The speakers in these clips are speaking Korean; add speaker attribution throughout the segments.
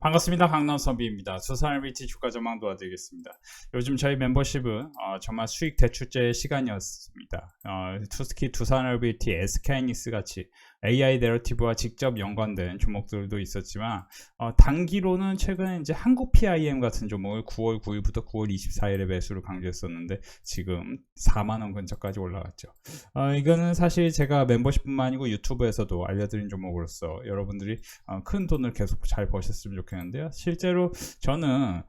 Speaker 1: 반갑습니다. 강남선비입니다. 수산RBT 주가 전망 도와드리겠습니다. 요즘 저희 멤버십은 정말 수익 대출제의 시간이었습니다. 특히 두산RBT, SK하이닉스 같이 AI 내러티브와 직접 연관된 종목들도 있었지만 단기로는 최근에 이제 한국 PIM 같은 종목을 9월 9일부터 9월 24일에 매수를 강조했었는데 지금 4만원 근처까지 올라갔죠. 이거는 사실 제가 멤버십뿐만 아니고 유튜브에서도 알려드린 종목으로서 여러분들이 큰 돈을 계속 잘 버셨으면 좋겠는데요. 실제로 저는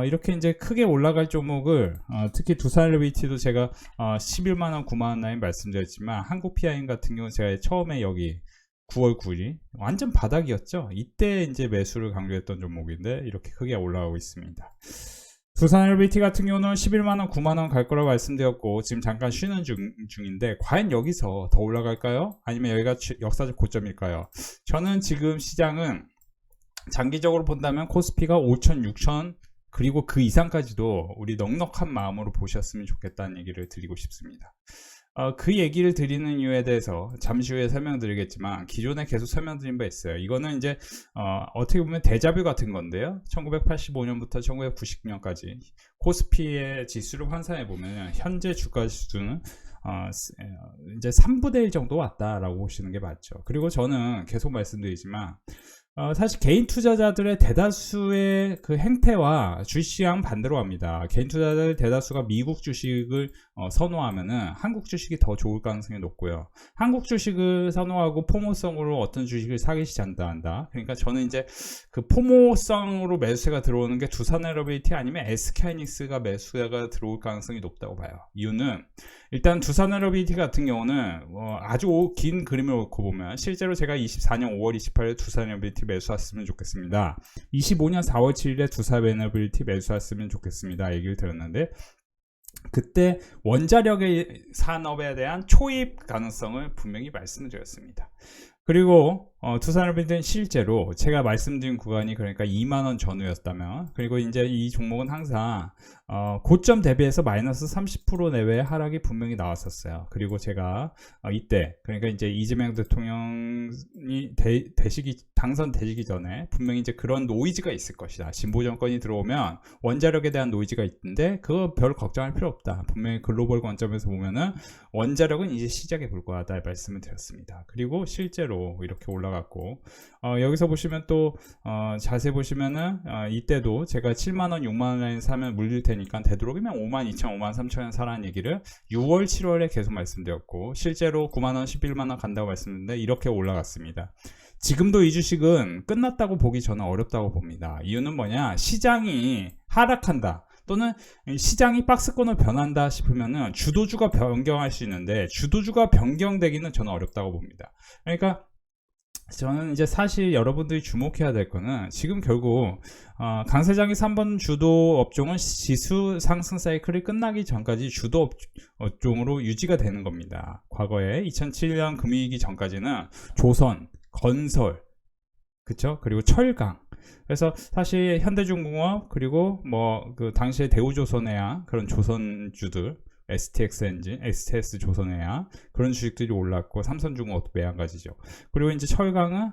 Speaker 1: 이렇게 이제 크게 올라갈 종목을 특히 두산RBT도 제가 11만원, 9만원 라인 말씀드렸지만 한국 PIM 같은 경우는 제가 처음에 여기 9월 9일이 완전 바닥이었죠. 이때 이제 매수를 강조했던 종목인데 이렇게 크게 올라가고 있습니다. 두산RBT 같은 경우는 11만원, 9만원 갈 거라고 말씀드렸고 지금 잠깐 쉬는 중인데 과연 여기서 더 올라갈까요? 아니면 여기가 역사적 고점일까요? 저는 지금 시장은 장기적으로 본다면 코스피가 5천, 6천 그리고 그 이상까지도 우리 넉넉한 마음으로 보셨으면 좋겠다는 얘기를 드리고 싶습니다. 그 얘기를 드리는 이유에 대해서 잠시 후에 설명드리겠지만 기존에 계속 설명드린 바 있어요. 이거는 이제 어떻게 보면 데자뷰 같은 건데요. 1985년부터 1990년까지 코스피의 지수를 환산해 보면 현재 주가 수준은 이제 3분의 1 정도 왔다라고 보시는 게 맞죠. 그리고 저는 계속 말씀드리지만 사실 개인 투자자들의 대다수의 그 행태와 주식시장 반대로 합니다. 개인 투자자들 대다수가 미국 주식을 선호하면은 한국 주식이 더 좋을 가능성이 높고요. 한국 주식을 선호하고 포모성으로 어떤 주식을 사기 시작한다. 그러니까 저는 이제 그 포모성으로 매수세가 들어오는 게 두산RBT 아니면 SK하이닉스가 매수세가 들어올 가능성이 높다고 봐요. 이유는 일단 두산RBT 같은 경우는 아주 긴 그림을 놓고 보면 실제로 제가 24년 5월 28일 두산RBT 매수했으면 좋겠습니다. 25년 4월 7일에 두산RBT 매수했으면 좋겠습니다. 얘기를 들었는데 그때 원자력의 산업에 대한 초입 가능성을 분명히 말씀드렸습니다. 그리고 두산RBT는 실제로 제가 말씀드린 구간이 그러니까 2만원 전후였다면 그리고 이제 이 종목은 항상 고점 대비해서 마이너스 30% 내외의 하락이 분명히 나왔었어요. 그리고 제가 이때 그러니까 이제 이재명 대통령이 당선되시기 전에 분명히 이제 그런 노이즈가 있을 것이다. 진보 정권이 들어오면 원자력에 대한 노이즈가 있는데 그거 별 걱정할 필요 없다. 분명히 글로벌 관점에서 보면은 원자력은 이제 시작에 불과하다 말씀을 드렸습니다. 그리고 실제로 이렇게 올라갔고 여기서 보시면 또 자세히 보시면은 이때도 제가 7만원 6만원 라인 사면 물릴 테니까 되도록이면 52,000 53,000원 사라는 얘기를 6월 7월에 계속 말씀드렸고 실제로 9만원 11만원 간다고 말씀드렸는데 이렇게 올라갔습니다. 지금도 이 주식은 끝났다고 보기 저는 어렵다고 봅니다. 이유는 뭐냐, 시장이 하락한다 또는 시장이 박스권으로 변한다 싶으면은 주도주가 변경할 수 있는데 주도주가 변경되기는 저는 어렵다고 봅니다. 그러니까 저는 이제 사실 여러분들이 주목해야 될 거는 지금 결국 강세장이 3번 주도 업종은 지수 상승 사이클이 끝나기 전까지 주도 업종으로 유지가 되는 겁니다. 과거에 2007년 금융위기 전까지는 조선, 건설, 그쵸? 그리고 철강. 그래서 사실 현대중공업 그리고 뭐 그 당시에 대우조선해양 그런 조선주들 STX 엔진, STS 조선해양 그런 주식들이 올랐고 삼성중공업도 매한가지죠. 그리고 이제 철강은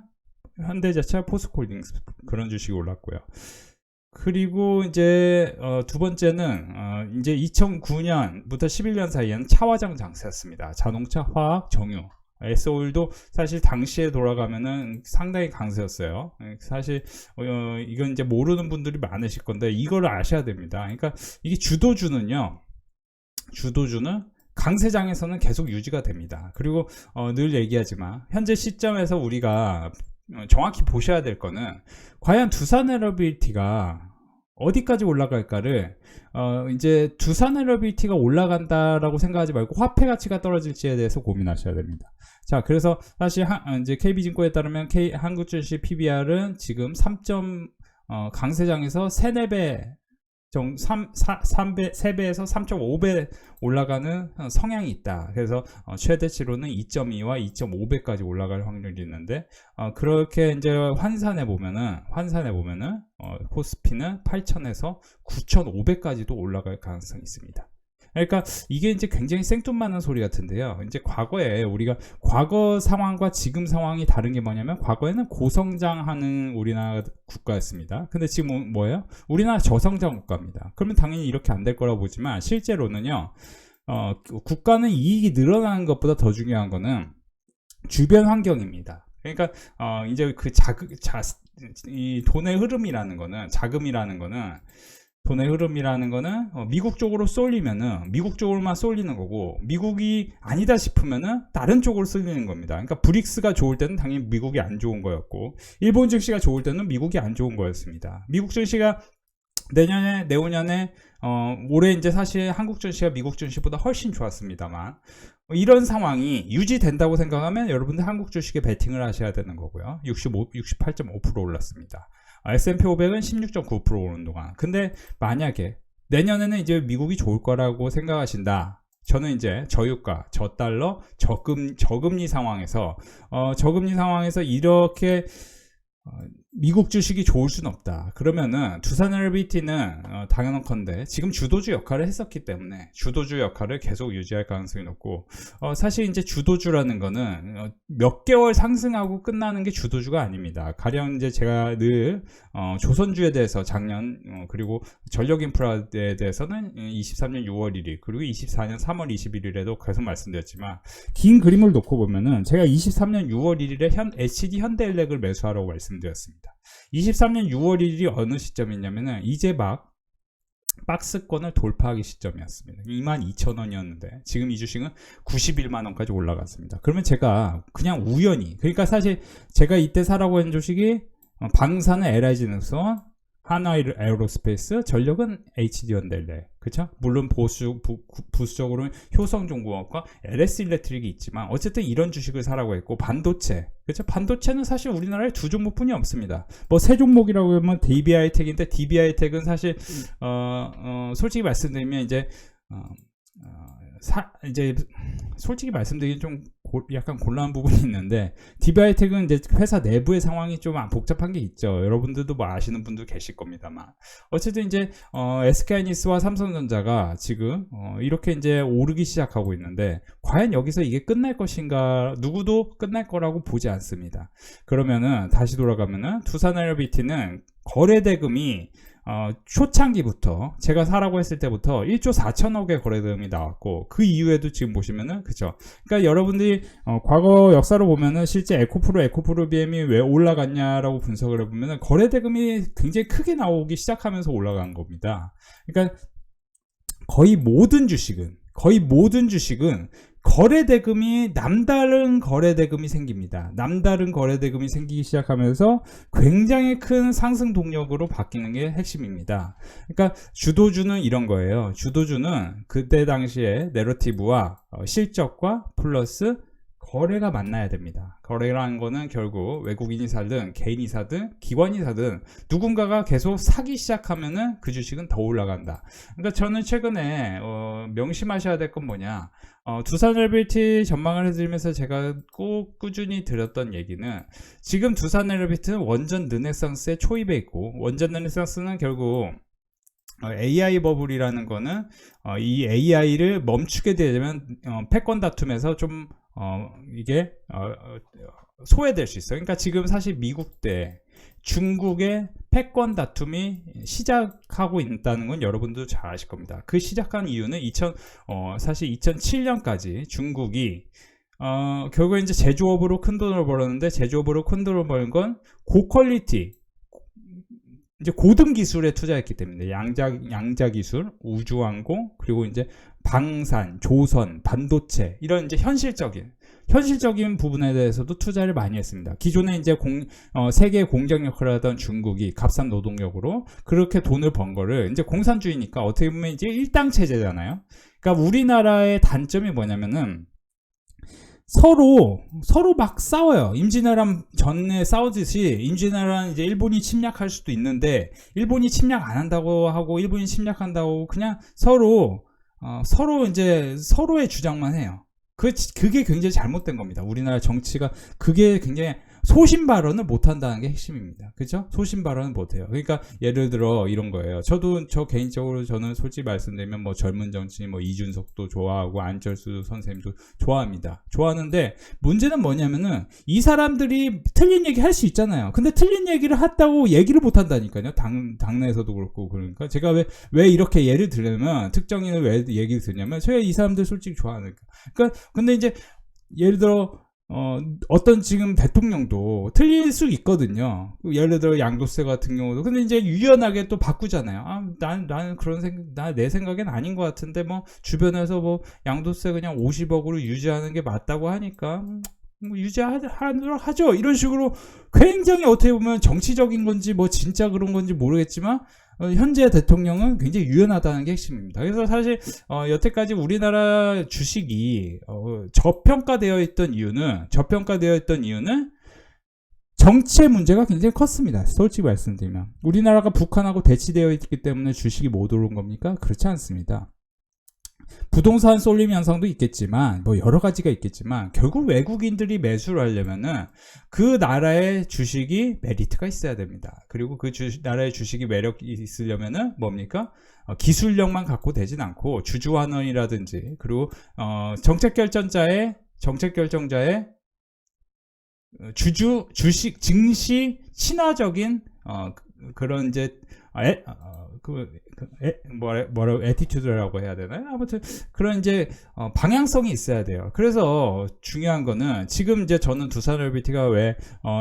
Speaker 1: 현대자차, 포스코홀딩스 그런 주식이 올랐고요. 그리고 이제 두 번째는 이제 2009년부터 11년 사이에는 차화장 장세였습니다. 자동차, 화학, 정유. S오일도 사실 당시에 돌아가면은 상당히 강세였어요. 사실 이건 이제 모르는 분들이 많으실 건데 이거를 아셔야 됩니다. 그러니까 이게 주도주는 강세장에서는 계속 유지가 됩니다. 그리고 늘 얘기하지만 현재 시점에서 우리가 정확히 보셔야 될 거는 과연 두산RBT가 어디까지 올라갈까를 이제 두산RBT가 올라간다라고 생각하지 말고 화폐 가치가 떨어질지에 대해서 고민하셔야 됩니다. 자, 그래서 사실 이제 KB증권에 따르면 한국주식 PBR은 지금 강세장에서 3-4배 3배에서 3.5배 올라가는 성향이 있다. 그래서 최대치로는 2.2와 2.5배까지 올라갈 확률이 있는데 그렇게 이제 환산해 보면은 코스피는 8,000에서 9,500까지도 올라갈 가능성이 있습니다. 그러니까 이게 이제 굉장히 생뚱맞는 소리 같은데요. 이제 과거에 우리가 과거 상황과 지금 상황이 다른 게 뭐냐면 과거에는 고성장하는 우리나라 국가였습니다. 근데 지금 뭐예요? 우리나라 저성장 국가입니다. 그러면 당연히 이렇게 안 될 거라고 보지만 실제로는요. 국가는 이익이 늘어나는 것보다 더 중요한 거는 주변 환경입니다. 그러니까 이제 그 이 돈의 흐름이라는 거는 자금이라는 거는 돈의 흐름이라는 거는 미국 쪽으로 쏠리면은 미국 쪽으로만 쏠리는 거고 미국이 아니다 싶으면은 다른 쪽으로 쏠리는 겁니다. 그러니까 브릭스가 좋을 때는 당연히 미국이 안 좋은 거였고 일본 증시가 좋을 때는 미국이 안 좋은 거였습니다. 미국 증시가 내후년에 올해 이제 사실 한국 증시가 미국 증시보다 훨씬 좋았습니다만 이런 상황이 유지된다고 생각하면 여러분들 한국 주식에 베팅을 하셔야 되는 거고요. 68.5% 올랐습니다. S&P 500은 16.9% 오른 동안. 근데 만약에 내년에는 이제 미국이 좋을 거라고 생각하신다. 저는 이제 저유가, 저달러, 저금리 상황에서 이렇게 미국 주식이 좋을 순 없다. 그러면은 두산LBT는 당연한건데 지금 주도주 역할을 했었기 때문에 주도주 역할을 계속 유지할 가능성이 높고 사실 이제 주도주라는 거는 몇 개월 상승하고 끝나는 게 주도주가 아닙니다. 가령 이제 제가 늘 조선주에 대해서 작년 그리고 전력인프라에 대해서는 23년 6월 1일 그리고 24년 3월 21일에도 계속 말씀드렸지만 긴 그림을 놓고 보면은 제가 23년 6월 1일에 HD 현대일렉을 매수하라고 말씀드렸습니다. 23년 6월 1일이 어느 시점이냐면은 이제 막 박스권을 돌파하기 시점이었습니다. 22,000원이었는데 지금 이 주식은 91만원까지 올라갔습니다. 그러면 제가 그냥 우연히 그러니까 사실 제가 이때 사라고 한 주식이 방사는 LIG전선 하나에어로스페이스, 전력은 HD현대일렉, 그쵸? 물론 부수적으로는 효성중공업과 LS일렉트릭이 있지만 어쨌든 이런 주식을 사라고 했고 반도체, 그쵸? 반도체는 사실 우리나라에 두 종목뿐이 없습니다. 뭐 세 종목이라고 하면 DB하이텍인데 DB하이텍은 사실 솔직히 말씀드리면 이제 솔직히 말씀드리긴 좀 약간 곤란한 부분이 있는데 DB하이텍은 이제 회사 내부의 상황이 좀 복잡한 게 있죠. 여러분들도 뭐 아시는 분도 계실 겁니다만 어쨌든 이제 SK하이닉스와 삼성전자가 지금 이렇게 이제 오르기 시작하고 있는데 과연 여기서 이게 끝날 것인가? 누구도 끝날 거라고 보지 않습니다. 그러면은 다시 돌아가면은 두산LBT는 거래대금이 초창기부터 제가 사라고 했을 때부터 1조 4천억의 거래대금이 나왔고 그 이후에도 지금 보시면은 그쵸. 그러니까 여러분들이 과거 역사로 보면은 실제 에코프로 BM이 왜 올라갔냐라고 분석을 해보면은 거래대금이 굉장히 크게 나오기 시작하면서 올라간 겁니다. 그러니까 거의 모든 주식은 거래대금이 남다른 거래대금이 생깁니다. 남다른 거래대금이 생기기 시작하면서 굉장히 큰 상승 동력으로 바뀌는 게 핵심입니다. 그러니까 주도주는 이런 거예요. 주도주는 그때 당시에 내러티브와 실적과 플러스 거래가 만나야 됩니다. 거래라는 거는 결국 외국인이 사든 개인이 사든 기관이 사든 누군가가 계속 사기 시작하면은 그 주식은 더 올라간다. 그러니까 저는 최근에 명심하셔야 될 건 뭐냐, 두산LBT 전망을 해드리면서 제가 꼭 꾸준히 드렸던 얘기는 지금 두산LBT는 원전 르네상스의 초입에 있고 원전 르네상스는 결국 AI 버블이라는 거는 이 AI를 멈추게 되면 패권 다툼에서 좀 이게 소외될 수 있어요. 그러니까 지금 사실 미국 대 중국의 패권 다툼이 시작하고 있다는 건 여러분도 잘 아실 겁니다. 그 시작한 이유는 사실 2007년까지 중국이 결국에 이제 제조업으로 큰 돈을 벌었는데 제조업으로 큰 돈을 버는 건 고퀄리티 이제 고등 기술에 투자했기 때문에 양자 기술, 우주항공, 그리고 이제 방산, 조선, 반도체 이런 이제 현실적인 부분에 대해서도 투자를 많이 했습니다. 기존에 이제 세계 공장 역할을 하던 중국이 값싼 노동력으로 그렇게 돈을 번 거를 이제 공산주의니까 어떻게 보면 이제 일당 체제잖아요. 그러니까 우리나라의 단점이 뭐냐면은 서로 막 싸워요. 임진왜란 전에 싸우듯이 임진왜란 이제 일본이 침략할 수도 있는데 일본이 침략 안 한다고 하고 일본이 침략한다고 그냥 서로 이제 서로의 주장만 해요. 그게 굉장히 잘못된 겁니다. 우리나라 정치가 그게 굉장히 소신 발언을 못 한다는 게 핵심입니다. 그죠? 소신 발언을 못 해요. 그러니까 예를 들어 이런 거예요. 저 개인적으로 저는 솔직히 말씀드리면 뭐 젊은 정치인 뭐 이준석도 좋아하고 안철수 선생님도 좋아합니다. 좋아하는데 문제는 뭐냐면은 이 사람들이 틀린 얘기 할 수 있잖아요. 근데 틀린 얘기를 했다고 얘기를 못 한다니까요. 당내에서도 그렇고. 그러니까 제가 왜 이렇게 예를 들냐면 특정인을 왜 얘기를 드냐면 제가 이 사람들 솔직히 좋아하니까. 그러니까 근데 이제 예를 들어 어떤 지금 대통령도 틀릴 수 있거든요. 예를 들어 양도세 같은 경우도. 근데 이제 유연하게 또 바꾸잖아요. 나는 그런 내 생각엔 아닌 것 같은데, 뭐, 주변에서 뭐, 양도세 그냥 50억으로 유지하는 게 맞다고 하니까, 뭐 유지하도록 하죠. 이런 식으로 굉장히 어떻게 보면 정치적인 건지 뭐 진짜 그런 건지 모르겠지만, 현재 대통령은 굉장히 유연하다는 게 핵심입니다. 그래서 사실 여태까지 우리나라 주식이 저평가되어 있던 이유는 정치의 문제가 굉장히 컸습니다. 솔직히 말씀드리면 우리나라가 북한하고 대치되어 있기 때문에 주식이 못 오른 겁니까? 그렇지 않습니다. 부동산 쏠림 현상도 있겠지만 뭐 여러 가지가 있겠지만 결국 외국인들이 매수를 하려면은 그 나라의 주식이 메리트가 있어야 됩니다. 그리고 그 나라의 주식이 매력이 있으려면은 뭡니까? 기술력만 갖고 되진 않고 주주환원이라든지 그리고 정책 결정자의 주식 증시 친화적인 그런 이제 애티튜드라고 해야 되나요? 아무튼 그런 이제 방향성이 있어야 돼요. 그래서 중요한 거는 지금 이제 저는 두산RBT가 왜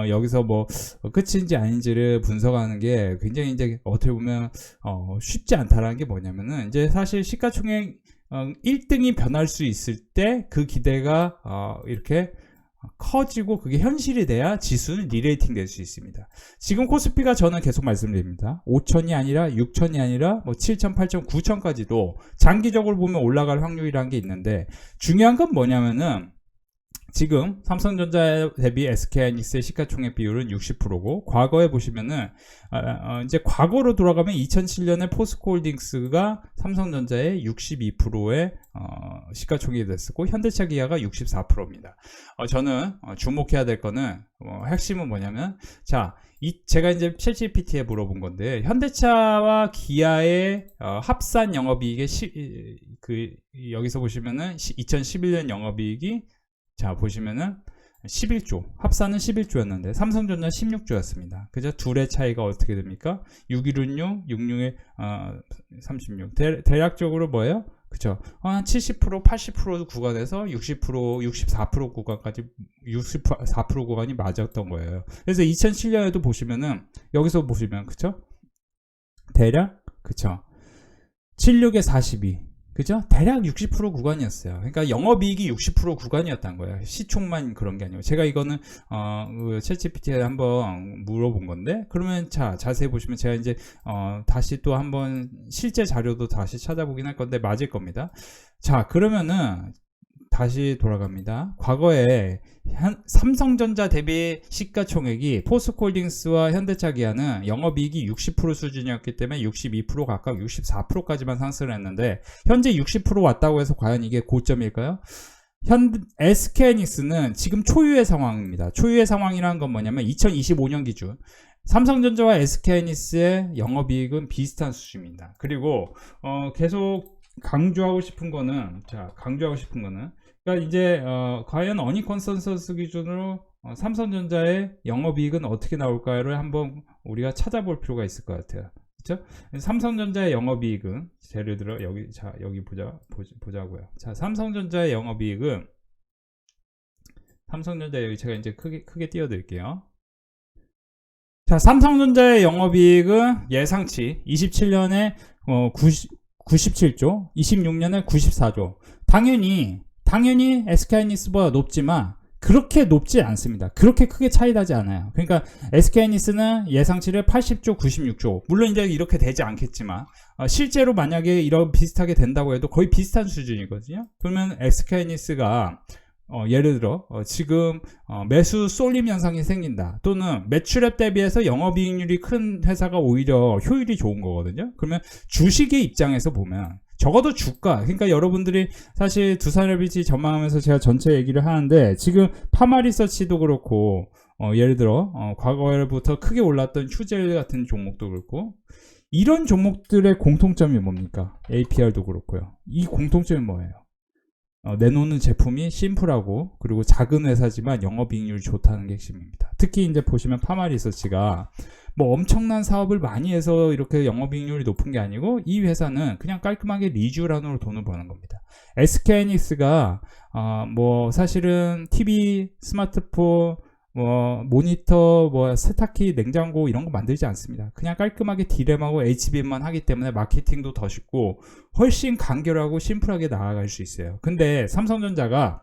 Speaker 1: 여기서 뭐 끝인지 아닌지를 분석하는 게 굉장히 이제 어떻게 보면 쉽지 않다라는 게 뭐냐면은 이제 사실 시가총액 1등이 변할 수 있을 때 그 기대가 이렇게 커지고 그게 현실이 돼야 지수는 리레이팅 될 수 있습니다. 지금 코스피가 저는 계속 말씀드립니다. 5천이 아니라 6천이 아니라 뭐 7천, 8천, 9천까지도 장기적으로 보면 올라갈 확률이라는 게 있는데 중요한 건 뭐냐면은 지금 삼성전자 대비 SK하이닉스의 시가총액 비율은 60%고 과거에 보시면은 이제 과거로 돌아가면 2007년에 포스코홀딩스가 삼성전자의 62%의 시가총액이 됐었고 현대차 기아가 64%입니다. 저는 주목해야 될 거는 핵심은 뭐냐면 제가 이제 챗GPT에 물어본 건데 현대차와 기아의 합산 영업이익의 여기서 보시면은 2011년 영업이익이 보시면은 11조, 합산은 11조였는데 삼성전자 16조였습니다. 그죠? 둘의 차이가 어떻게 됩니까? 6116, 66에 36. 대략적으로 뭐예요? 그쵸? 한 70%, 80% 구간에서 60%, 64% 구간까지 64% 구간이 맞았던 거예요. 그래서 2007년에도 보시면은 여기서 보시면 그쵸? 대략 그쵸? 76에 42. 그죠? 대략 60% 구간이었어요. 그러니까 영업이익이 60% 구간이었다는 거예요. 시총만 그런 게 아니고. 제가 이거는, 챗GPT에 한번 물어본 건데, 그러면 자세히 보시면 제가 이제, 다시 또 한번 실제 자료도 다시 찾아보긴 할 건데, 맞을 겁니다. 그러면은, 다시 돌아갑니다. 과거에 삼성전자 대비 시가총액이 포스코홀딩스와 현대차 기아는 영업이익이 60% 수준이었기 때문에 62% 각각 64%까지만 상승을 했는데 현재 60% 왔다고 해서 과연 이게 고점일까요? SK하이닉스는 지금 초유의 상황입니다. 초유의 상황이라는 건 뭐냐면 2025년 기준 삼성전자와 SK하이닉스의 영업이익은 비슷한 수준입니다. 그리고 계속 강조하고 싶은 거는 그러니까 이제 과연 어닝 컨센서스 기준으로 삼성전자의 영업이익은 어떻게 나올까를 한번 우리가 찾아볼 필요가 있을 것 같아요. 그렇죠? 삼성전자의 영업이익은 예를 들어 여기 보자고요. 삼성전자의 영업이익은 여기 제가 이제 크게 띄워드릴게요. 삼성전자의 영업이익은 예상치 27년에 97조, 26년에 94조. 당연히 SK하이닉스보다 높지만 그렇게 높지 않습니다. 그렇게 크게 차이 나지 않아요. 그러니까 SK하이닉스는 예상치를 80조, 96조. 물론 이제 이렇게 되지 않겠지만 실제로 만약에 이런 비슷하게 된다고 해도 거의 비슷한 수준이거든요. 그러면 SK하이닉스가 예를 들어 지금 매수 쏠림 현상이 생긴다 또는 매출액 대비해서 영업이익률이 큰 회사가 오히려 효율이 좋은 거거든요. 그러면 주식의 입장에서 보면 적어도 주가. 그러니까 여러분들이 사실 두산LBT 전망하면서 제가 전체 얘기를 하는데 지금 파마리서치도 그렇고 예를 들어 과거에부터 크게 올랐던 휴젤 같은 종목도 그렇고 이런 종목들의 공통점이 뭡니까? APR도 그렇고요. 이 공통점이 뭐예요? 내놓는 제품이 심플하고 그리고 작은 회사지만 영업이익률이 좋다는 게 핵심입니다. 특히 이제 보시면 파마리서치가 뭐 엄청난 사업을 많이 해서 이렇게 영업이익률이 높은 게 아니고 이 회사는 그냥 깔끔하게 리쥬란으로 돈을 버는 겁니다. SK하이닉스가 뭐 사실은 TV, 스마트폰, 뭐 모니터, 뭐 세탁기, 냉장고 이런 거 만들지 않습니다. 그냥 깔끔하게 D램하고 HBM만 하기 때문에 마케팅도 더 쉽고 훨씬 간결하고 심플하게 나아갈 수 있어요. 근데 삼성전자가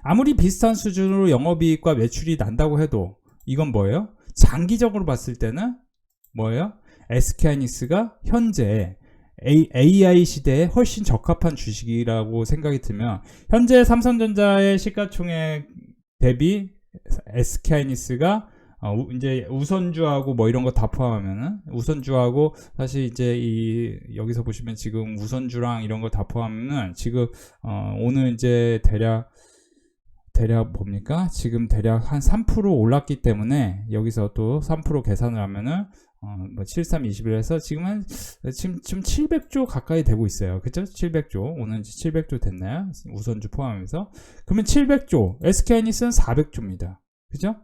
Speaker 1: 아무리 비슷한 수준으로 영업이익과 매출이 난다고 해도 이건 뭐예요? 장기적으로 봤을 때는 뭐예요? SK하이닉스가 현재 AI 시대에 훨씬 적합한 주식이라고 생각이 들면 현재 삼성전자의 시가총액 대비 SK하이닉스가 이제 우선주하고 뭐 이런 거 다 포함하면은 우선주하고 사실 이제 여기서 보시면 지금 우선주랑 이런 거 다 포함하면은 지금 오늘 이제 대략 뭡니까? 지금 대략 한 3% 올랐기 때문에 여기서 또 3% 계산을 하면은 뭐 7321에서 지금 700조 가까이 되고 있어요. 그죠? 700조. 오늘 이제 700조 됐나요? 우선주 포함해서. 그러면 700조. SK하이닉스는 400조입니다. 그죠?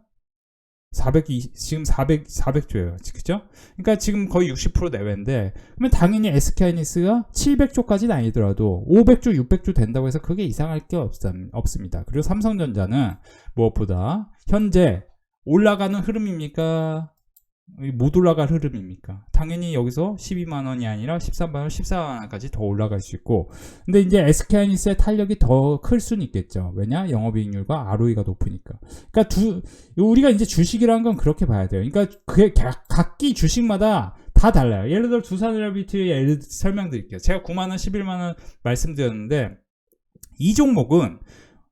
Speaker 1: 지금 400조예요. 그죠? 그러니까 지금 거의 60% 내외인데, 그러면 당연히 SK하이닉스가 700조까지는 아니더라도 500조, 600조 된다고 해서 그게 이상할 게 없습니다. 그리고 삼성전자는 무엇보다 현재 올라가는 흐름입니까? 못 올라갈 흐름입니까? 당연히 여기서 12만원이 아니라 13만원, 14만원까지 더 올라갈 수 있고, 근데 이제 SK하이닉스의 탄력이 더 클 수는 있겠죠. 왜냐? 영업이익률과 ROE가 높으니까. 그러니까 우리가 이제 주식이라는 건 그렇게 봐야 돼요. 그러니까 그게 각기 주식마다 다 달라요. 예를 들어 두산LBT 예를 설명드릴게요. 제가 9만원, 11만원 말씀드렸는데 이 종목은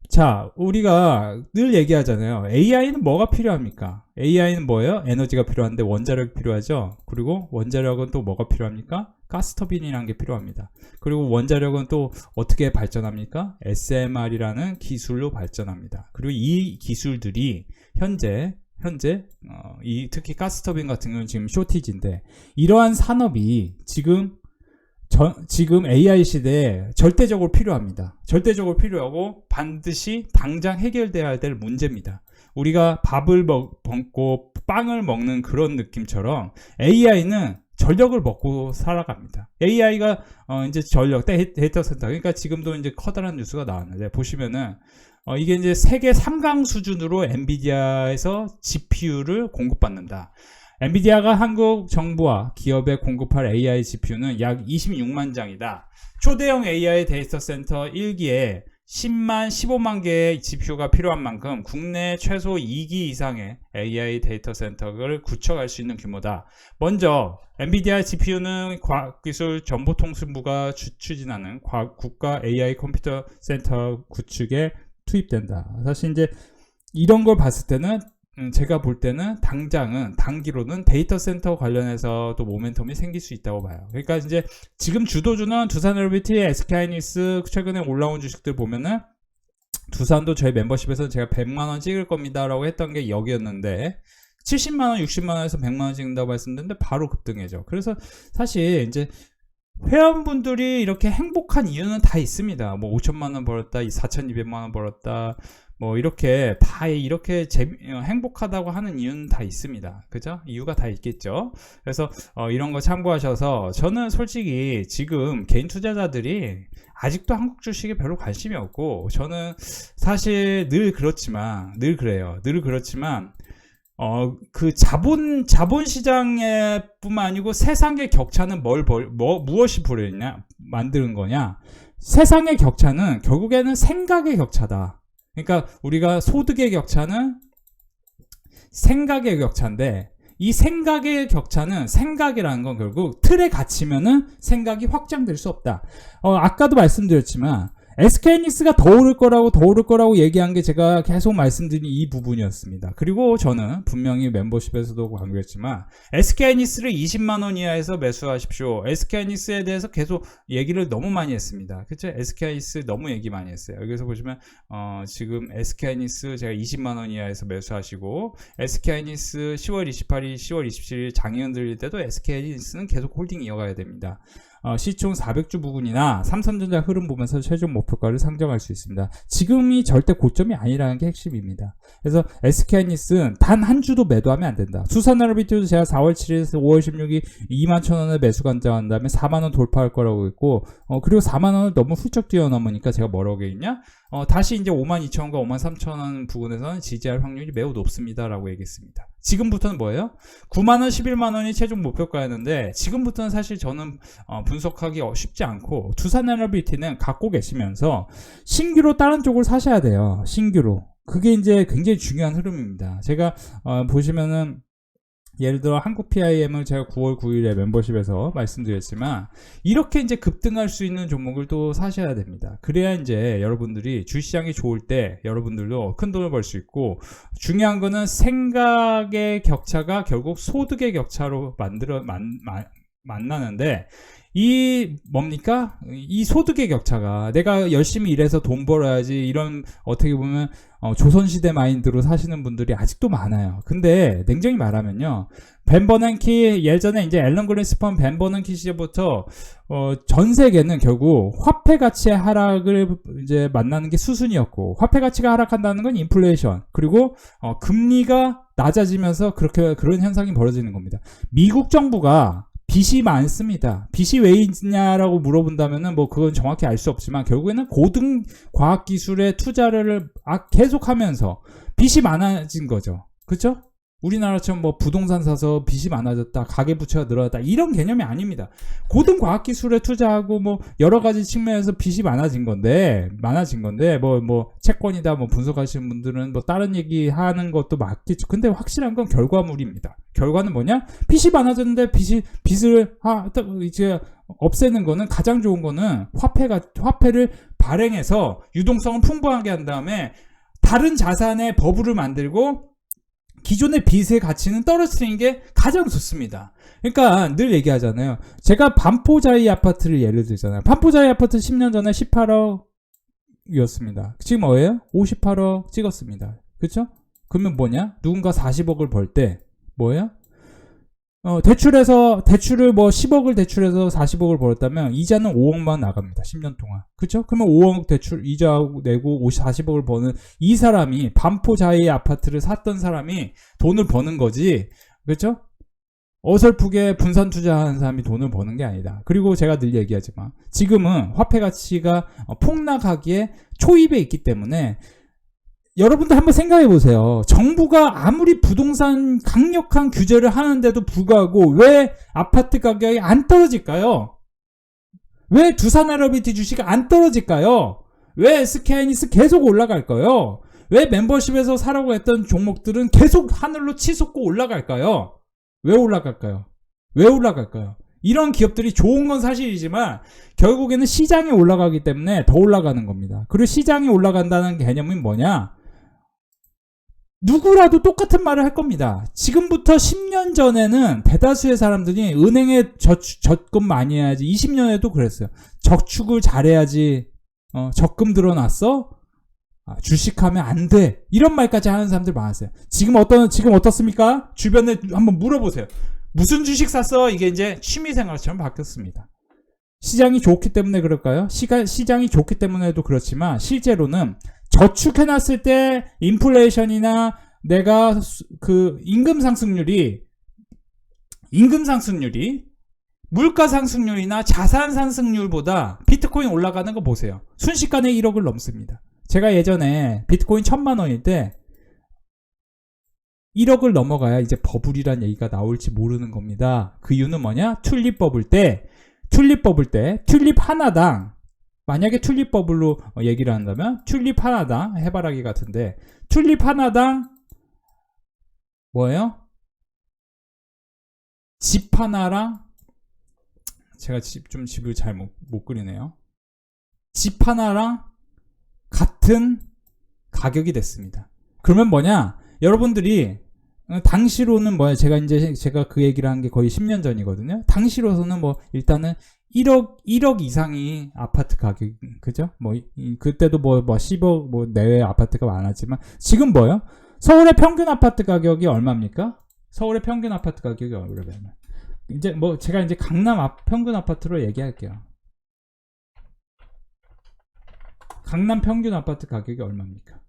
Speaker 1: 자, 우리가 늘 얘기하잖아요. AI는 뭐가 필요합니까? AI는 뭐예요? 에너지가 필요한데 원자력이 필요하죠. 그리고 원자력은 또 뭐가 필요합니까? 가스터빈이라는 게 필요합니다. 그리고 원자력은 또 어떻게 발전합니까? SMR이라는 기술로 발전합니다. 그리고 이 기술들이 현재 특히 가스터빈 같은 경우는 지금 쇼티지인데 이러한 산업이 지금 AI 시대에 절대적으로 필요합니다. 절대적으로 필요하고 반드시 당장 해결돼야 될 문제입니다. 우리가 밥을 먹고 빵을 먹는 그런 느낌처럼 AI는 전력을 먹고 살아갑니다. AI가 이제 전력, 데이터 센터. 그러니까 지금도 이제 커다란 뉴스가 나왔는데 보시면은 이게 이제 세계 3강 수준으로 엔비디아에서 GPU를 공급받는다. 엔비디아가 한국 정부와 기업에 공급할 AI GPU는 약 26만 장이다. 초대형 AI 데이터 센터 1기에 10만, 15만 개의 GPU가 필요한 만큼 국내 최소 2기 이상의 AI 데이터 센터를 구축할 수 있는 규모다. 먼저 엔비디아 GPU는 과학기술 정보통신부가 추진하는 국가 AI 컴퓨터 센터 구축에 투입된다. 사실 이제 이런 걸 봤을 때는 제가 볼 때는 단기로는 데이터 센터 관련해서도 모멘텀이 생길 수 있다고 봐요. 그러니까 이제 지금 주도주는 두산LBT, SK하이닉스 최근에 올라온 주식들 보면은 두산도 저희 멤버십에서 제가 100만원 찍을 겁니다 라고 했던 게 여기였는데 70만원, 60만원에서 100만원 찍는다고 말씀드렸는데 바로 급등해죠. 그래서 사실 이제 회원분들이 이렇게 행복한 이유는 다 있습니다. 뭐 5천만원 벌었다, 4,200만원 벌었다, 뭐 이렇게 다 이렇게 행복하다고 하는 이유는 다 있습니다. 그죠? 이유가 다 있겠죠. 그래서 이런 거 참고하셔서 저는 솔직히 지금 개인 투자자들이 아직도 한국 주식에 별로 관심이 없고 저는 사실 늘 그렇지만 그 자본 시장에 뿐만 아니고 세상의 격차는 무엇이 만드는 거냐? 세상의 격차는 결국에는 생각의 격차다. 그러니까 우리가 소득의 격차는 생각의 격차인데 이 생각의 격차는 생각이라는 건 결국 틀에 갇히면은 생각이 확장될 수 없다. 아까도 말씀드렸지만
Speaker 2: SK하이닉스가 더 오를 거라고 얘기한 게 제가 계속 말씀드린 이 부분이었습니다. 그리고 저는 분명히 멤버십에서도 강조했지만 SK하이닉스를 20만원 이하에서 매수하십시오. SK하이닉스에 대해서 계속 얘기를 너무 많이 했습니다. 그쵸? SK하이닉스 너무 얘기 많이 했어요. 여기서 보시면 지금 SK하이닉스 제가 20만원 이하에서 매수하시고, SK하이닉스 10월 28일, 10월 27일 장의원 들릴 때도 SK하이닉스는 계속 홀딩 이어가야 됩니다. 시총 400주 부근이나 삼성전자 흐름 보면서 최종 목표가를 상정할 수 있습니다. 지금이 절대 고점이 아니라는 게 핵심입니다. 그래서 SK하이닉스는 단 한 주도 매도하면 안 된다. 수산에너비티도 제가 4월 7일에서 5월 16일 21,000원에 매수 관장한 다음에 4만원 돌파할 거라고 했고, 그리고 4만원을 너무 훌쩍 뛰어넘으니까 제가 뭐라고 했냐? 다시 이제 52,000원과 53,000원 부근에서는 지지할 확률이 매우 높습니다 라고 얘기했습니다. 지금부터는 뭐예요? 9만원, 11만원이 최종 목표가였는데, 지금부터는 사실 저는 분석하기 쉽지 않고, 두산에너비티는 갖고 계시면서 신규로 다른 쪽을 사셔야 돼요. 신규로. 그게 이제 굉장히 중요한 흐름입니다. 제가 보시면은 예를 들어 한국 PIM을 제가 9월 9일에 멤버십에서 말씀드렸지만, 이렇게 이제 급등할 수 있는 종목을 또 사셔야 됩니다. 그래야 이제 여러분들이 주시장이 좋을 때 여러분들도 큰 돈을 벌 수 있고, 중요한 거는 생각의 격차가 결국 소득의 격차로 만나는데, 이 뭡니까? 이 소득의 격차가 내가 열심히 일해서 돈 벌어야지, 이런 어떻게 보면 조선시대 마인드로 사시는 분들이 아직도 많아요. 근데 냉정히 말하면요, 벤 버넌키, 예전에 이제 앨런 그린스펀, 벤 버넌키 시절부터 전 세계는 결국 화폐 가치의 하락을 이제 만나는 게 수순이었고, 화폐 가치가 하락한다는 건 인플레이션, 그리고 금리가 낮아지면서 그런 현상이 벌어지는 겁니다. 미국 정부가 빚이 많습니다. 빚이 왜 있냐라고 물어본다면은 뭐 그건 정확히 알 수 없지만, 결국에는 고등 과학 기술에 투자를 계속하면서 빚이 많아진 거죠. 그렇죠? 우리나라처럼 뭐 부동산 사서 빚이 많아졌다, 가계부채가 늘어났다, 이런 개념이 아닙니다. 고등 과학 기술에 투자하고 뭐 여러 가지 측면에서 빚이 많아진 건데 뭐 채권이다 뭐 분석하시는 분들은 뭐 다른 얘기 하는 것도 맞겠죠. 근데 확실한 건 결과물입니다. 결과는 뭐냐? 빚이 많아졌는데 빚을 이제 없애는 거는, 가장 좋은 거는 화폐를 발행해서 유동성을 풍부하게 한 다음에 다른 자산의 버블을 만들고 기존의 빚의 가치는 떨어뜨리는 게 가장 좋습니다. 그러니까 늘 얘기하잖아요. 제가 반포자이 아파트를 예를 들잖아요. 반포자이 아파트 10년 전에 18억이었습니다. 지금 뭐예요? 58억 찍었습니다. 그렇죠? 그러면 뭐냐? 누군가 40억을 벌 때 뭐예요? 대출을 뭐 10억을 대출해서 40억을 벌었다면 이자는 5억만 나갑니다. 10년 동안. 그쵸? 그러면 5억 대출 이자 내고 40억을 버는 이 사람이, 반포자이 아파트를 샀던 사람이 돈을 버는 거지. 그쵸? 어설프게 분산 투자하는 사람이 돈을 버는 게 아니다. 그리고 제가 늘 얘기하지만 지금은 화폐 가치가 폭락하기에 초입에 있기 때문에, 여러분들 한번 생각해 보세요. 정부가 아무리 부동산 강력한 규제를 하는데도 불구하고 왜 아파트 가격이 안 떨어질까요? 왜 두산에너비티 주식이 안 떨어질까요? 왜 SK하이닉스 계속 올라갈까요? 왜 멤버십에서 사라고 했던 종목들은 계속 하늘로 치솟고 올라갈까요? 왜 올라갈까요? 이런 기업들이 좋은 건 사실이지만 결국에는 시장이 올라가기 때문에 더 올라가는 겁니다. 그리고 시장이 올라간다는 개념은 뭐냐? 누구라도 똑같은 말을 할 겁니다. 지금부터 10년 전에는 대다수의 사람들이 은행에 적금 많이 해야지, 20년에도 그랬어요. 저축을 잘해야지, 적금 들어놨어? 주식하면 안 돼. 이런 말까지 하는 사람들 많았어요. 지금 어떻습니까? 주변에 한번 물어보세요. 무슨 주식 샀어? 이게 이제 취미생활처럼 바뀌었습니다. 시장이 좋기 때문에 그럴까요? 시장이 좋기 때문에도 그렇지만, 실제로는 저축해놨을 때 인플레이션이나 내가 그 임금 상승률이 물가 상승률이나 자산 상승률보다 비트코인 올라가는 거 보세요. 순식간에 1억을 넘습니다. 제가 예전에 비트코인 1000만 원일 때 1억을 넘어가야 이제 버블이란 얘기가 나올지 모르는 겁니다. 그 이유는 뭐냐? 튤립 버블 때 튤립 하나당, 만약에 튤립 버블로 얘기를 한다면 튤립 하나당, 해바라기 같은데 튤립 하나당 뭐예요? 집 하나랑, 제가 집을 잘 못 그리네요. 집 하나랑 같은 가격이 됐습니다. 그러면 뭐냐? 여러분들이 당시로는 뭐야? 제가 그 얘기를 한 게 거의 10년 전이거든요. 당시로서는 뭐 일단은 1억 이상이 아파트 가격, 그죠? 그때도 10억 내외 아파트가 많았지만, 지금 뭐요? 서울의 평균 아파트 가격이 얼마입니까? 서울의 평균 아파트 가격이 얼마냐면, 제가 강남 평균 아파트로 얘기할게요. 강남 평균 아파트 가격이 얼마입니까?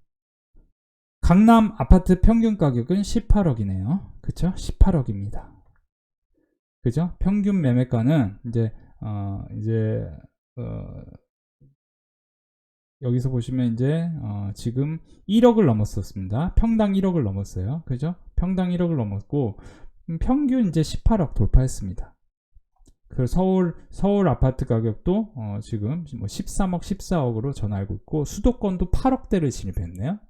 Speaker 2: 강남 아파트 평균 가격은 18억이네요. 그쵸? 18억입니다. 그죠? 평균 매매가는 여기서 보시면 지금 1억을 넘었었습니다. 평당 1억을 넘었어요. 그죠? 평당 1억을 넘었고, 평균 18억 돌파했습니다. 그 서울 아파트 가격도 지금 13억, 14억으로 전 알고 있고, 수도권도 8억대를 진입했네요.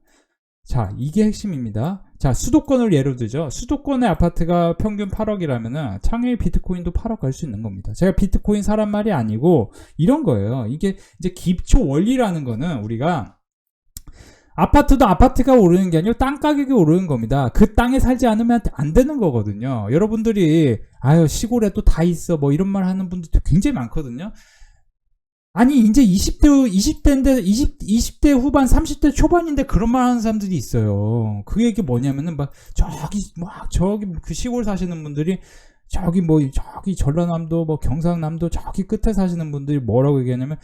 Speaker 2: 자, 이게 핵심입니다. 자, 수도권을 예로 들죠. 수도권의 아파트가 평균 8억이라면은 창의 비트코인도 8억 갈 수 있는 겁니다. 제가 비트코인 사란 말이 아니고 이런 거예요. 이게 기초 원리라는 거는, 우리가 아파트도 아파트가 오르는 게 아니고 땅 가격이 오르는 겁니다. 그 땅에 살지 않으면 안 되는 거거든요. 여러분들이 시골에 또 다 있어 이런 말 하는 분들도 굉장히 많거든요. 아니, 이제 20대인데, 20대 후반, 30대 초반인데 그런 말 하는 사람들이 있어요. 그 얘기 뭐냐면은, 저기 그 시골 사시는 분들이, 저기 전라남도, 경상남도 저기 끝에 사시는 분들이 뭐라고 얘기하냐면,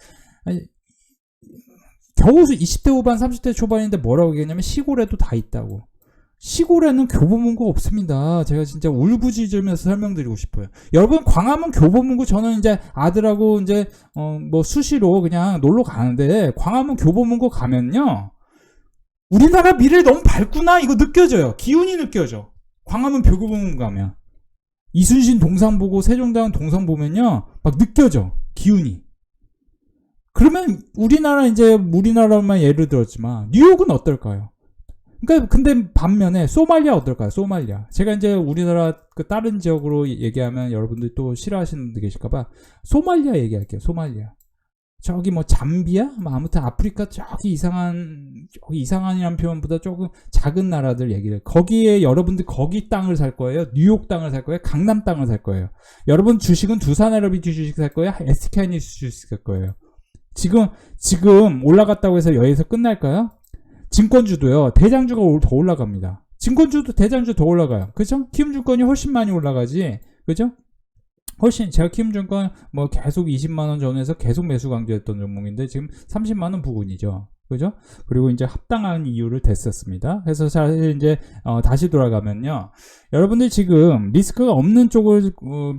Speaker 2: 겨우 20대 후반, 30대 초반인데 뭐라고 얘기하냐면, 시골에도 다 있다고. 시골에는 교보문고 없습니다. 제가 진짜 울부짖으면서 설명드리고 싶어요. 여러분, 광화문 교보문고, 저는 아들하고 수시로 그냥 놀러 가는데, 광화문 교보문고 가면요, 우리나라 미래 너무 밝구나 이거 느껴져요. 기운이 느껴져. 광화문 교보문고 가면 이순신 동상 보고 세종대왕 동상 보면요, 막 느껴져, 기운이. 그러면 우리나라만 예를 들었지만 뉴욕은 어떨까요? 그러니까 근데 반면에 소말리아 어떨까요? 소말리아. 제가 우리나라 그 다른 지역으로 얘기하면 여러분들 또 싫어하시는 분들 계실까봐 소말리아 얘기할게요. 소말리아. 저기 잠비아? 아무튼 아프리카 저기 이상한이라는 표현보다 조금 작은 나라들 얘기를. 거기에 여러분들 거기 땅을 살 거예요? 뉴욕 땅을 살 거예요? 강남 땅을 살 거예요? 여러분 주식은 두산에너비티 주식 살 거예요? SK하이닉스 주식 살 거예요? 지금 올라갔다고 해서 여기서 끝날까요? 증권주도요, 대장주가 더 올라갑니다. 증권주도 대장주 더 올라가요. 그죠? 키움증권이 훨씬 많이 올라가지. 그죠? 제가 키움증권 계속 20만원 전후에서 계속 매수 강조했던 종목인데 지금 30만원 부근이죠. 그죠? 그리고 합당한 이유를 댔었습니다. 그래서 사실 다시 돌아가면요, 여러분들 지금 리스크가 없는 쪽을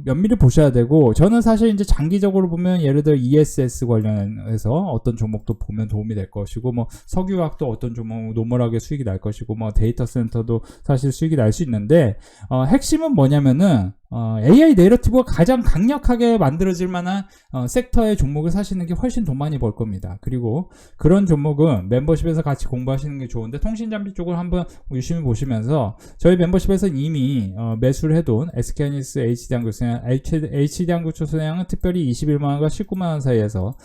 Speaker 2: 면밀히 보셔야 되고, 저는 사실 장기적으로 보면 예를 들어 ESS 관련해서 어떤 종목도 보면 도움이 될 것이고, 석유화학도 어떤 종목 노멀하게 수익이 날 것이고, 데이터 센터도 사실 수익이 날 수 있는데, 핵심은 뭐냐면은 AI 내러티브가 가장 강력하게 만들어질 만한 섹터의 종목을 사시는 게 훨씬 돈 많이 벌 겁니다. 그리고 그런 종목은 멤버십에서 같이 공부하시는 게 좋은데, 통신장비 쪽을 한번 유심히 보시면서, 저희 멤버십에서 이미 매수를 해둔 SK하이닉스 HD항구초선양은 특별히 21만원과 19만원 사이에서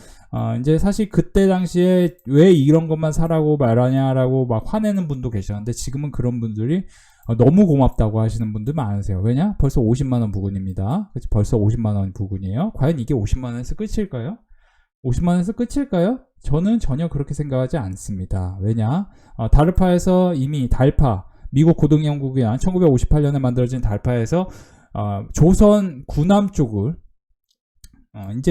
Speaker 2: 사실 그때 당시에 왜 이런 것만 사라고 말하냐라고 화내는 분도 계셨는데, 지금은 그런 분들이 너무 고맙다고 하시는 분들 많으세요. 왜냐? 벌써 50만원 부근입니다. 벌써 50만원 부근이에요. 과연 이게 50만원에서 끝일까요? 50만원에서 끝일까요? 저는 전혀 그렇게 생각하지 않습니다. 왜냐? 다르파에서 이미 미국 고등연구기관 1958년에 만들어진 달파에서 조선 구남 쪽을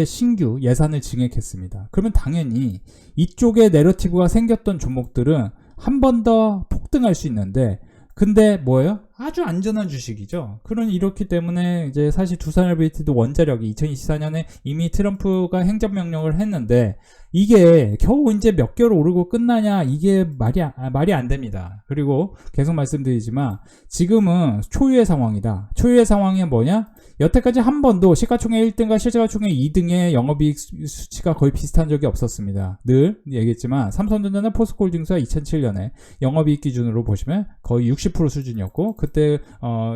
Speaker 2: 신규 예산을 증액했습니다. 그러면 당연히 이쪽에 내러티브가 생겼던 종목들은 한 번 더 폭등할 수 있는데, 근데 뭐예요? 아주 안전한 주식이죠. 이렇기 때문에 사실 두산LBT도 원자력이 2024년에 이미 트럼프가 행정명령을 했는데, 이게 겨우 몇 개월 오르고 끝나냐, 이게 말이 안 됩니다. 그리고 계속 말씀드리지만 지금은 초유의 상황이다. 초유의 상황이 뭐냐? 여태까지 한 번도 시가총액 1등과 실시가총액 2등의 영업이익 수치가 거의 비슷한 적이 없었습니다. 늘 얘기했지만 삼성전자나 포스코홀딩스가 2007년에 영업이익 기준으로 보시면 거의 60% 수준이었고 그때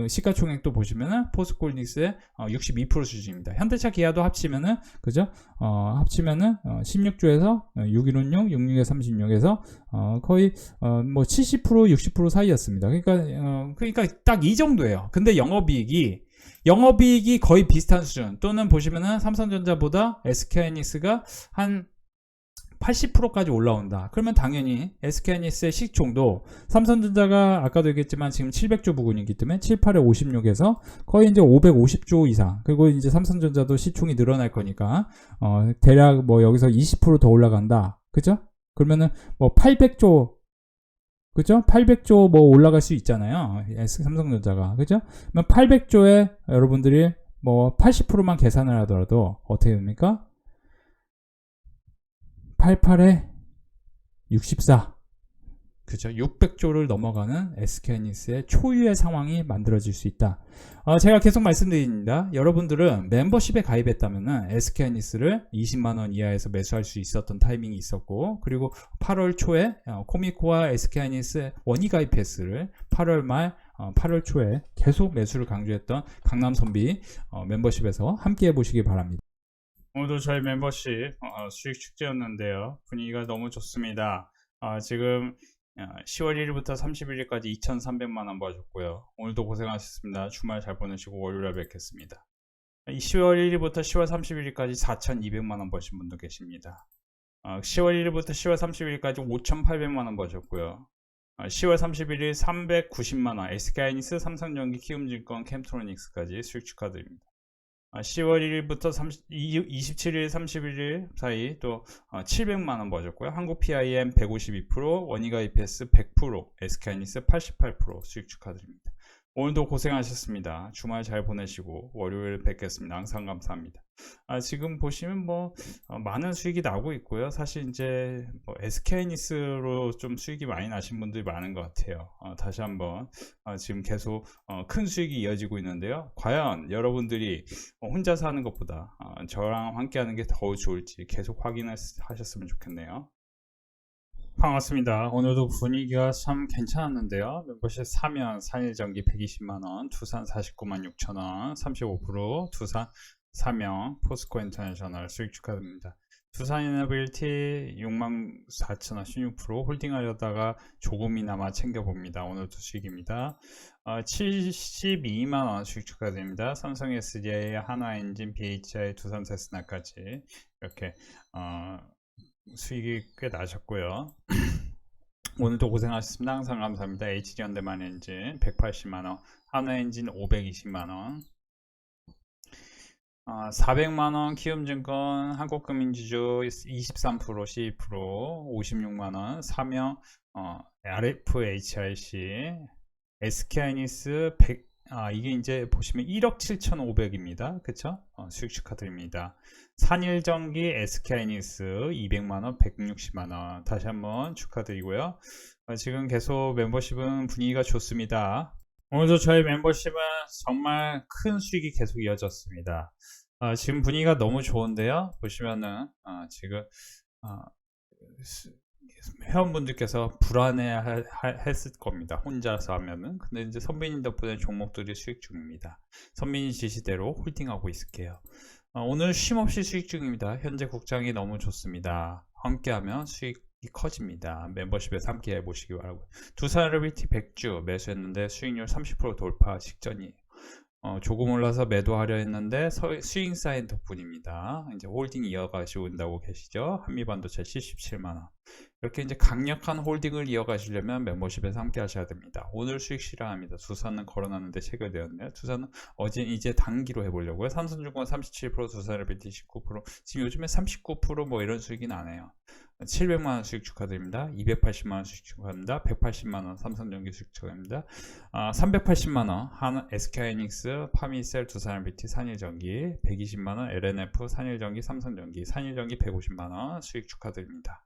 Speaker 2: 시가총액도 보시면은 포스코홀딩스의 62% 수준입니다. 현대차 기아도 합치면은 그죠? 합치면은 16조에서 6116, 66에 36에서 거의 뭐 70% 60% 사이였습니다. 그러니까 딱 이 정도예요. 근데 영업이익이 거의 비슷한 수준 또는 보시면은 삼성전자보다 SK하이닉스가 한 80%까지 올라온다. 그러면 당연히 SK하이닉스의 시총도 삼성전자가 아까도 얘기했지만 지금 700조 부근이기 때문에 7, 8에 56에서 거의 이제 550조 이상. 그리고 이제 삼성전자도 시총이 늘어날 거니까 대략 뭐 여기서 20% 더 올라간다. 그죠? 그러면은 뭐 800조 그죠? 800조 뭐 올라갈 수 있잖아요. 삼성전자가. 그죠? 그러면 800조에 여러분들이 뭐 80%만 계산을 하더라도 어떻게 됩니까? 88에 64. 그죠? 600조를 넘어가는 SK하이닉스의 초유의 상황이 만들어질 수 있다. 제가 계속 말씀드립니다. 여러분들은 멤버십에 가입했다면은 SK하이닉스를 20만원 이하에서 매수할 수 있었던 타이밍이 있었고, 그리고 8월 초에 코미코와 SK하이닉스 원의 가입 패스를 8월 말 8월 초에 계속 매수를 강조했던 강남선비 멤버십에서 함께 해보시기 바랍니다.
Speaker 1: 오늘도 저희 멤버십 수익 축제였는데요. 분위기가 너무 좋습니다. 지금 10월 1일부터 31일까지 2,300만원 버셨고요. 오늘도 고생하셨습니다. 주말 잘 보내시고 월요일에 뵙겠습니다. 10월 1일부터 10월 31일까지 4,200만원 버신 분도 계십니다. 10월 1일부터 10월 31일까지 5,800만원 버셨고요. 10월 31일 390만원 SK하이닉스, 삼성전기, 키움증권, 캠트로닉스까지 수익 축하드립니다. 10월 1일부터 27일, 31일 사이 또 700만원 버셨고요. 한국 PIM 152%, 원의가 EPS 100%, SK하이닉스 88% 수익 축하드립니다. 오늘도 고생하셨습니다. 주말 잘 보내시고 월요일 뵙겠습니다. 항상 감사합니다. 지금 보시면 뭐 많은 수익이 나고 있고요. 사실 이제 뭐 SK하이닉스로 좀 수익이 많이 나신 분들이 많은 것 같아요. 다시 한번 지금 계속 큰 수익이 이어지고 있는데요. 과연 여러분들이 혼자서 하는 것보다 저랑 함께 하는 게 더 좋을지 계속 확인하셨으면 좋겠네요. 반갑습니다. 오늘도 분위기가 참 괜찮았는데요. 멤버십 사면 4일 전기 120만원, 두산 49만 6천원, 35%, 두산 사명, 포스코 인터내셔널 수익 축하드립니다. 두산 이너빌티 6만 4천원 16%, 홀딩하려다가 조금이나마 챙겨봅니다. 오늘도 수익입니다. 72만원 수익 축하드립니다. 삼성 SDI, 한화엔진, BHI, 두산 세스나까지 이렇게 수익이 꽤 나셨고요. 오늘도 고생하셨습니다. 항상 감사합니다. HG현대만엔진 180만원, 한화엔진 520만원, 400만원 키움증권, 한국금융지주 23%, 12%, 56만원, 사명, RFHIC, SK하이닉스 100, 이게 이제 보시면 1억 7,500입니다. 그쵸? 수익 축하드립니다. 산일전기, SK하이닉스 200만원, 160만원 다시 한번 축하드리고요. 지금 계속 멤버십은 분위기가 좋습니다. 오늘도 저희 멤버십은 정말 큰 수익이 계속 이어졌습니다. 지금 분위기가 너무 좋은데요. 보시면은 지금 회원분들께서 불안해 했을 겁니다. 혼자서 하면은. 근데 이제 선배님 덕분에 종목들이 수익 중입니다. 선배님 지시대로 홀딩하고 있을게요. 오늘 쉼없이 수익 중입니다. 현재 국장이 너무 좋습니다. 함께하면 수익이 커집니다. 멤버십에서 함께 해보시기 바라고요. 두산RBT 100주 매수했는데 수익률 30% 돌파 직전이에요. 조금 올라서 매도하려 했는데 스윙 사인 덕분입니다. 이제 홀딩 이어가시고 온다고 계시죠. 한미반도체 77만원. 이렇게 이제 강력한 홀딩을 이어가시려면 멤버십에서 함께 하셔야 됩니다. 오늘 수익 실현합니다. 두산은 걸어놨는데 체결되었네요. 두산은 어제 이제 단기로 해보려고요. 삼성증권 37%, 두산RBT 19%, 지금 요즘에 39% 뭐 이런 수익이 나네요. 700만원 수익 축하드립니다. 280만원 수익 축하드립니다. 180만원 삼성전기 수익 축하드립니다. 380만원 하나 SK하이닉스, 파미셀, 두산RBT, 산일전기 120만원, LNF, 산일전기, 삼성전기, 산일전기 150만원 수익 축하드립니다.